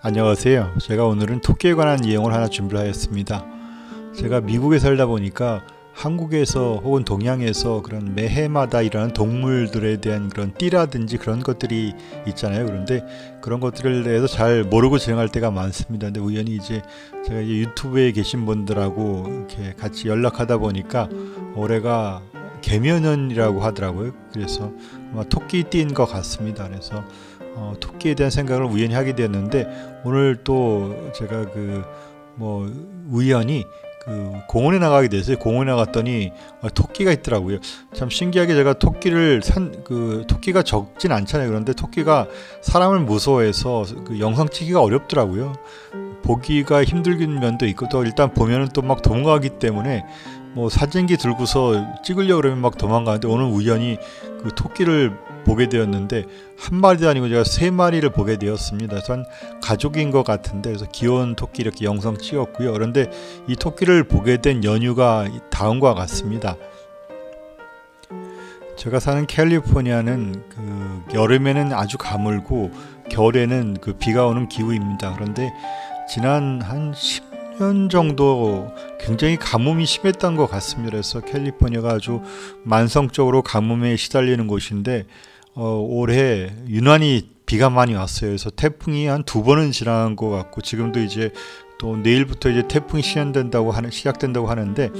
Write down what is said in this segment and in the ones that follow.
안녕하세요. 제가 오늘은 토끼에 관한 내용을 하나 준비를 하였습니다. 제가 미국에 살다 보니까 한국에서 혹은 동양에서 그런 매해마다 일어나는 동물들에 대한 그런 띠라든지 그런 것들이 있잖아요. 그런데 그런 것들에 대해서 잘 모르고 진행할 때가 많습니다. 근데 우연히 이제 제가 이제 유튜브에 계신 분들하고 이렇게 같이 연락하다 보니까 올해가 개면연이라고 하더라고요. 그래서 아마 토끼띠인 것 같습니다. 그래서 토끼에 대한 생각을 우연히 하게 되었는데, 오늘 또 제가 우연히 공원에 나가게 됐어요. 공원에 나갔더니 토끼가 있더라고요. 참 신기하게 제가 토끼가 적진 않잖아요. 그런데 토끼가 사람을 무서워해서 영상 찍기가 어렵더라고요. 보기가 힘들긴 면도 있고, 또 일단 보면은 또 막 도망가기 때문에 사진기 들고서 찍으려고 그러면 막 도망가는데, 오늘 우연히 토끼를 보게 되었는데 한 마리도 아니고 제가 3마리를 보게 되었습니다. 그래서 한 가족인 것 같은데, 그래서 귀여운 토끼 이렇게 영상 찍었고요. 그런데 이 토끼를 보게 된 연유가 다음과 같습니다. 제가 사는 캘리포니아는 여름에는 아주 가물고 겨울에는 비가 오는 기후입니다. 그런데 지난 한 10년 정도 굉장히 가뭄이 심했던 것 같습니다. 그래서 캘리포니아가 아주 만성적으로 가뭄에 시달리는 곳인데, 올해 유난히 비가 많이 왔어요. 그래서 태풍이 한 2번은 지나간 것 같고, 지금도 이제 또 내일부터 이제 태풍이 시작된다고 하는데,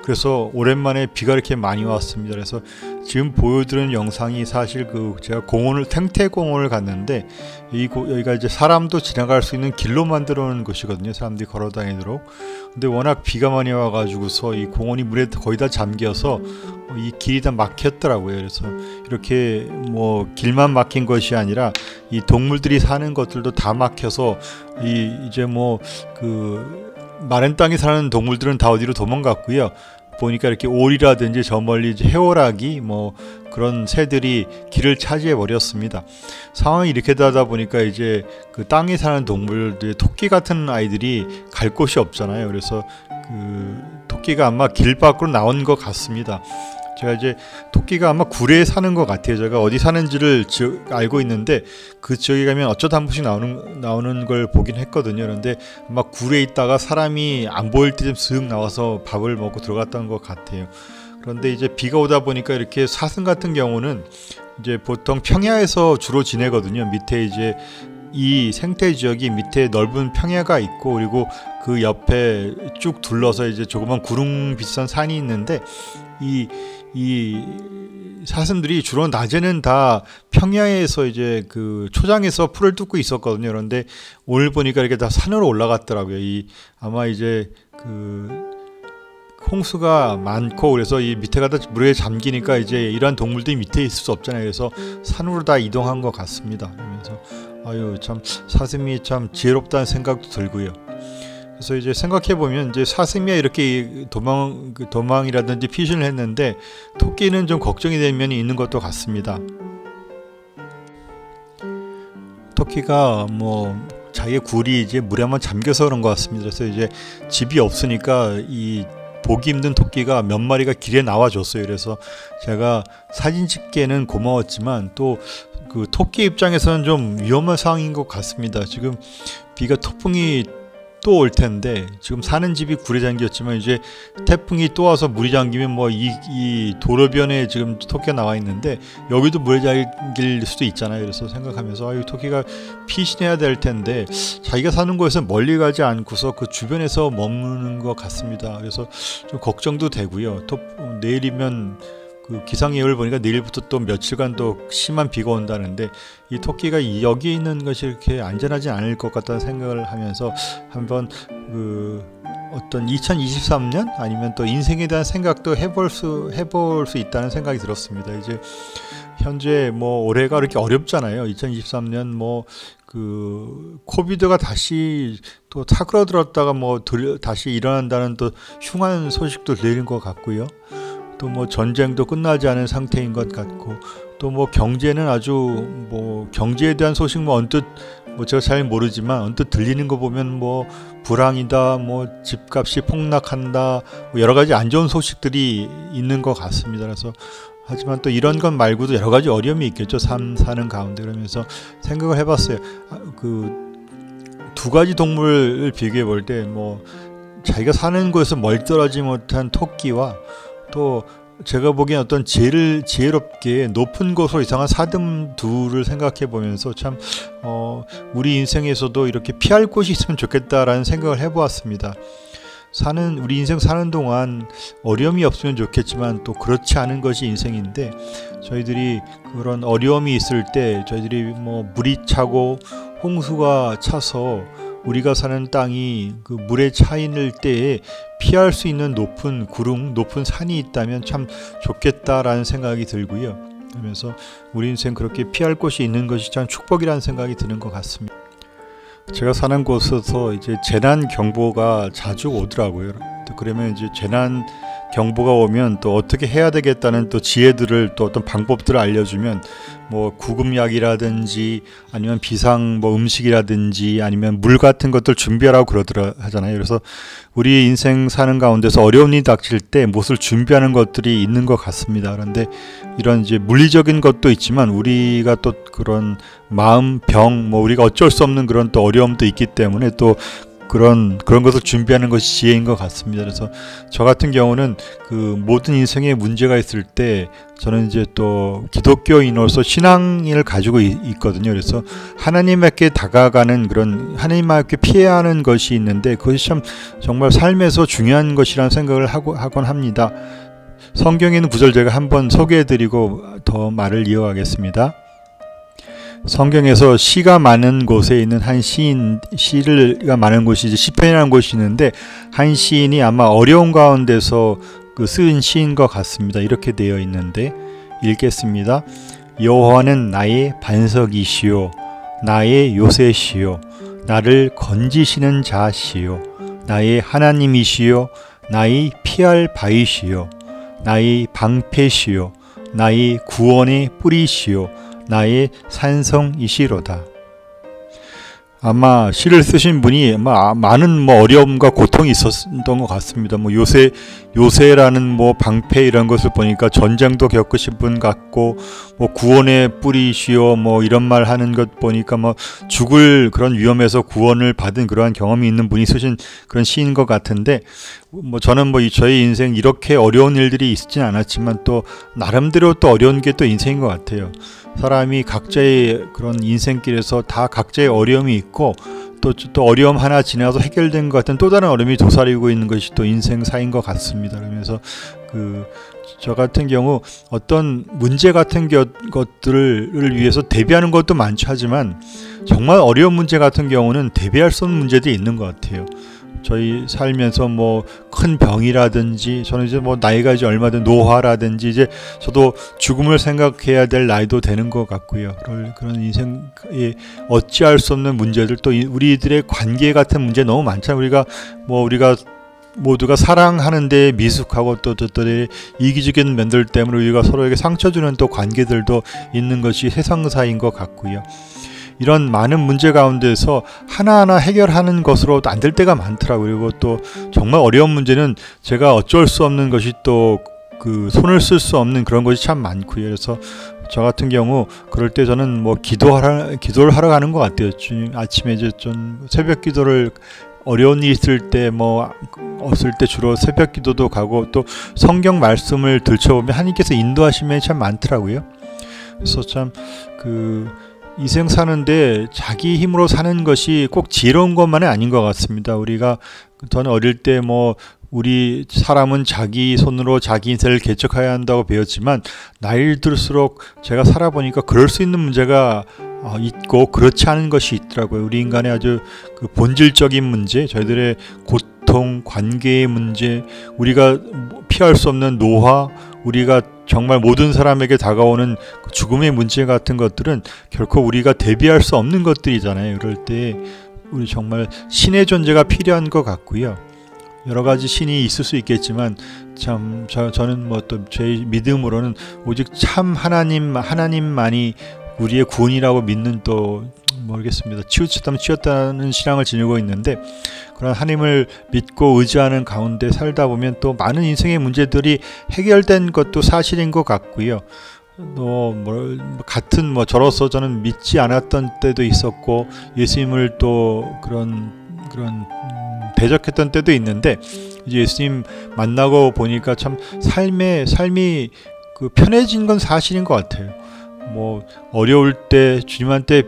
그래서 오랜만에 비가 이렇게 많이 왔습니다. 그래서 지금 보여드리는 영상이 사실 제가 탱태공원을 갔는데, 여기가 이제 사람도 지나갈 수 있는 길로 만들어 놓은 곳이거든요. 사람들이 걸어 다니도록. 근데 워낙 비가 많이 와가지고서 이 공원이 물에 거의 다 잠겨서 이 길이 다 막혔더라고요. 그래서 이렇게 길만 막힌 것이 아니라 이 동물들이 사는 것들도 다 막혀서 이제 마른 땅에 사는 동물들은 다 어디로 도망갔고요. 보니까 이렇게 오리라든지 저 멀리 이제 해오라기 그런 새들이 길을 차지해 버렸습니다. 상황이 이렇게 되다 보니까 이제 땅에 사는 동물들, 토끼 같은 아이들이 갈 곳이 없잖아요. 그래서 토끼가 아마 길 밖으로 나온 것 같습니다. 제가 이제 토끼가 아마 굴에 사는 것 같아요. 제가 어디 사는지를 알고 있는데 그 지역에 가면 어쩌다 한 번씩 나오는 걸 보긴 했거든요. 그런데 아마 굴에 있다가 사람이 안 보일 때쯤 슥 나와서 밥을 먹고 들어갔던 것 같아요. 그런데 이제 비가 오다 보니까 이렇게 사슴 같은 경우는 이제 보통 평야에서 주로 지내거든요. 밑에 이제 이 생태 지역이 밑에 넓은 평야가 있고, 그리고 그 옆에 쭉 둘러서 이제 조그만 구름 비슷한 산이 있는데, 이 사슴들이 주로 낮에는 다 평야에서 이제 초장에서 풀을 뜯고 있었거든요. 그런데 오늘 보니까 이렇게 다 산으로 올라갔더라고요. 아마 이제 홍수가 많고, 그래서 이 밑에가 다 물에 잠기니까 이제 이러한 동물들이 밑에 있을 수 없잖아요. 그래서 산으로 다 이동한 것 같습니다. 그러면서 참 사슴이 참 지혜롭다는 생각도 들고요. 그래서 이제 생각해 보면 이제 사슴이 이렇게 도망이라든지 피신을 했는데, 토끼는 좀 걱정이 될 면이 있는 것도 같습니다. 토끼가 자기의 굴이 이제 물에 한번 잠겨서 그런 것 같습니다. 그래서 이제 집이 없으니까 이 보기 힘든 토끼가 몇 마리가 길에 나와줬어요. 그래서 제가 사진 찍기에는 고마웠지만, 또 토끼 입장에서는 좀 위험한 상황인 것 같습니다. 지금 태풍이 또 올 텐데, 지금 사는 집이 굴에 잠겼지만 이제 태풍이 또 와서 물이 잠기면 이 도로변에 지금 토끼가 나와 있는데 여기도 물에 잠길 수도 있잖아요. 그래서 생각하면서 토끼가 피신해야 될 텐데 자기가 사는 곳에서 멀리 가지 않고서 그 주변에서 머무는 것 같습니다. 그래서 좀 걱정도 되고요. 내일이면 기상예보를 보니까 내일부터 또 며칠간 또 심한 비가 온다는데, 이 토끼가 여기에 있는 것이 이렇게 안전하지 않을 것 같다는 생각을 하면서 한번 어떤 2023년 아니면 또 인생에 대한 생각도 해볼 수 있다는 생각이 들었습니다. 이제 현재 올해가 그렇게 어렵잖아요. 2023년 코비드가 다시 또 사그러들었다가 다시 일어난다는 또 흉한 소식도 들리는 것 같고요. 또 전쟁도 끝나지 않은 상태인 것 같고, 또 경제는 아주 경제에 대한 소식 언뜻 제가 잘 모르지만 언뜻 들리는 거 보면 불황이다, 집값이 폭락한다, 여러 가지 안 좋은 소식들이 있는 것 같습니다. 그래서 하지만 또 이런 것 말고도 여러 가지 어려움이 있겠죠. 사는 가운데. 그러면서 생각을 해봤어요. 두 가지 동물을 비교해 볼 때 뭐 자기가 사는 곳에서 멀떨어지지 못한 토끼와 또 제가 보기엔 어떤 지혜롭게 높은 곳으로 이상한 사슴 둘을 생각해 보면서 참 우리 인생에서도 이렇게 피할 곳이 있으면 좋겠다라는 생각을 해보았습니다. 우리 인생 사는 동안 어려움이 없으면 좋겠지만 또 그렇지 않은 것이 인생인데, 저희들이 그런 어려움이 있을 때 저희들이 뭐 물이 차고 홍수가 차서 우리가 사는 땅이 그 물에 차 있는 때에 피할 수 있는 높은 구름, 높은 산이 있다면 참 좋겠다라는 생각이 들고요. 그러면서 우리 인생 그렇게 피할 곳이 있는 것이 참 축복이라는 생각이 드는 것 같습니다. 제가 사는 곳에서 이제 재난 경보가 자주 오더라고요. 그러면 이제 재난 경보가 오면 또 어떻게 해야 되겠다는 또 지혜들을, 또 어떤 방법들을 알려주면 뭐 구급약이라든지 아니면 비상 뭐 음식이라든지 아니면 물 같은 것들 준비하라고 하잖아요. 그래서 우리 인생 사는 가운데서 어려운 일이 닥칠 때 무엇을 준비하는 것들이 있는 것 같습니다. 그런데 이런 이제 물리적인 것도 있지만 우리가 또 그런 마음 병, 뭐 우리가 어쩔 수 없는 그런 또 어려움도 있기 때문에 또 그런 것을 준비하는 것이 지혜인 것 같습니다. 그래서 저 같은 경우는 그 모든 인생에 문제가 있을 때 저는 이제 또 기독교인으로서 신앙을 가지고 있거든요. 그래서 하나님께 다가가는 그런, 하나님께 피해야 하는 것이 있는데 그것이 참 정말 삶에서 중요한 것이라는 생각을 하곤 합니다. 성경에 있는 구절 제가 한번 소개해드리고 더 말을 이어가겠습니다. 성경에서 시가 많은 곳에 있는 한 시가 많은 곳이 이제 시편이라는 곳이 있는데, 한 시인이 아마 어려운 가운데서 쓴 시인 것 같습니다. 이렇게 되어 있는데 읽겠습니다. 여호와는 나의 반석이시요 나의 요새시요 나를 건지시는 자시요 나의 하나님이시요 나의 피할 바위시요 나의 방패시요 나의 구원의 뿌리시요 나의 산성이시로다. 아마 시를 쓰신 분이 많은 어려움과 고통이 있었던 것 같습니다. 요새라는 방패 이런 것을 보니까 전쟁도 겪으신 분 같고, 구원의 뿌리시오 이런 말 하는 것 보니까 죽을 그런 위험에서 구원을 받은 그러한 경험이 있는 분이 쓰신 그런 시인 것 같은데, 저는 저의 인생 이렇게 어려운 일들이 있지는 않았지만 또 나름대로 또 어려운 게 또 인생인 것 같아요. 사람이 각자의 그런 인생길에서 다 각자의 어려움이 있고, 또 어려움 하나 지나서 해결된 것 같은 또 다른 어려움이 도사리고 있는 것이 또 인생사인 것 같습니다. 그러면서 저 같은 경우 어떤 문제 같은 것들을 위해서 대비하는 것도 많죠. 하지만 정말 어려운 문제 같은 경우는 대비할 수 없는 문제들이 있는 것 같아요. 저희 살면서 큰 병이라든지, 저는 이제 나이가 이제 얼마 된 노화라든지, 이제 저도 죽음을 생각해야 될 나이도 되는 것 같고요. 그런 인생에 어찌할 수 없는 문제들, 또 우리들의 관계 같은 문제 너무 많잖아요. 우리가 모두가 사랑하는데 미숙하고 또 이기적인 면들 때문에 우리가 서로에게 상처 주는 또 관계들도 있는 것이 세상사인 것 같고요. 이런 많은 문제 가운데서 하나하나 해결하는 것으로 안 될 때가 많더라고요. 그리고 또 정말 어려운 문제는 제가 어쩔 수 없는 것이 또 손을 쓸 수 없는 그런 것이 참 많고요. 그래서 저 같은 경우 그럴 때 저는 기도를 하러 가는 것 같아요. 아침에 이제 좀 새벽 기도를, 어려운 일이 있을 때 없을 때 주로 새벽 기도도 가고, 또 성경 말씀을 들춰보면 하나님께서 인도하심이 참 많더라고요. 그래서 참 인생 사는데 자기 힘으로 사는 것이 꼭 지혜로운 것만은 아닌 것 같습니다. 저는 어릴 때 우리 사람은 자기 손으로 자기 인생을 개척해야 한다고 배웠지만, 나이를 들수록 제가 살아보니까 그럴 수 있는 문제가 있고 그렇지 않은 것이 있더라고요. 우리 인간의 아주 본질적인 문제, 저희들의 고통, 관계의 문제, 우리가 피할 수 없는 노화, 우리가 정말 모든 사람에게 다가오는 죽음의 문제 같은 것들은 결코 우리가 대비할 수 없는 것들이잖아요. 그럴 때 우리 정말 신의 존재가 필요한 것 같고요. 여러 가지 신이 있을 수 있겠지만 저는 또 제 믿음으로는 오직 참 하나님만이 우리의 구원이라고 믿는, 또 모르겠습니다. 치우쳤다면 치웠다는 신앙을 지니고 있는데, 그런 하나님을 믿고 의지하는 가운데 살다 보면 또 많은 인생의 문제들이 해결된 것도 사실인 것 같고요. 같은 저로서 저는 믿지 않았던 때도 있었고 예수님을 또 그런 대적했던 때도 있는데 이제 예수님 만나고 보니까 참 삶이 편해진 건 사실인 것 같아요. 어려울 때 주님한테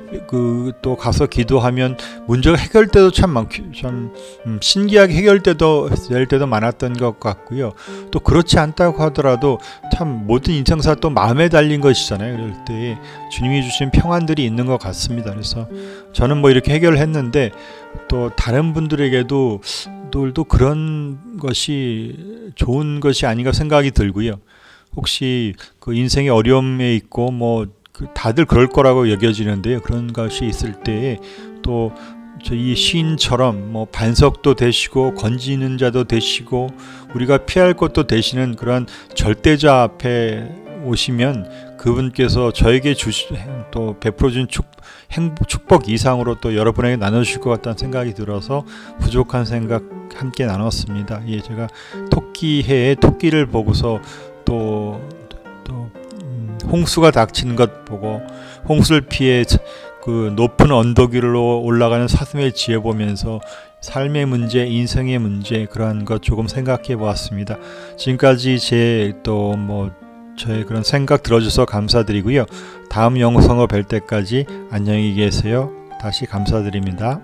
또 가서 기도하면 문제가 해결돼도 참 신기하게 될 때도 많았던 것 같고요. 또 그렇지 않다고 하더라도 참 모든 인생사 또 마음에 달린 것이잖아요. 그럴 때 주님이 주신 평안들이 있는 것 같습니다. 그래서 저는 이렇게 해결했는데 또 다른 분들에게도 또 그런 것이 좋은 것이 아닌가 생각이 들고요. 혹시 인생의 어려움에 있고 다들 그럴 거라고 여겨지는데요. 그런 것이 있을 때에 또 이 시인처럼 반석도 되시고 건지는 자도 되시고 우리가 피할 것도 되시는 그런 절대자 앞에 오시면 그분께서 저에게 또 베풀어 준 축복 이상으로 또 여러분에게 나눠주실 것 같다는 생각이 들어서 부족한 생각 함께 나눴습니다. 제가 토끼해에 토끼를 보고서 또 홍수가 닥치는 것 보고 홍수를 피해 높은 언덕 위로 올라가는 사슴의 지혜 보면서 삶의 문제, 인생의 문제 그러한 것 조금 생각해 보았습니다. 지금까지 저의 그런 생각 들어줘서 감사드리고요. 다음 영상으로 뵐 때까지 안녕히 계세요. 다시 감사드립니다.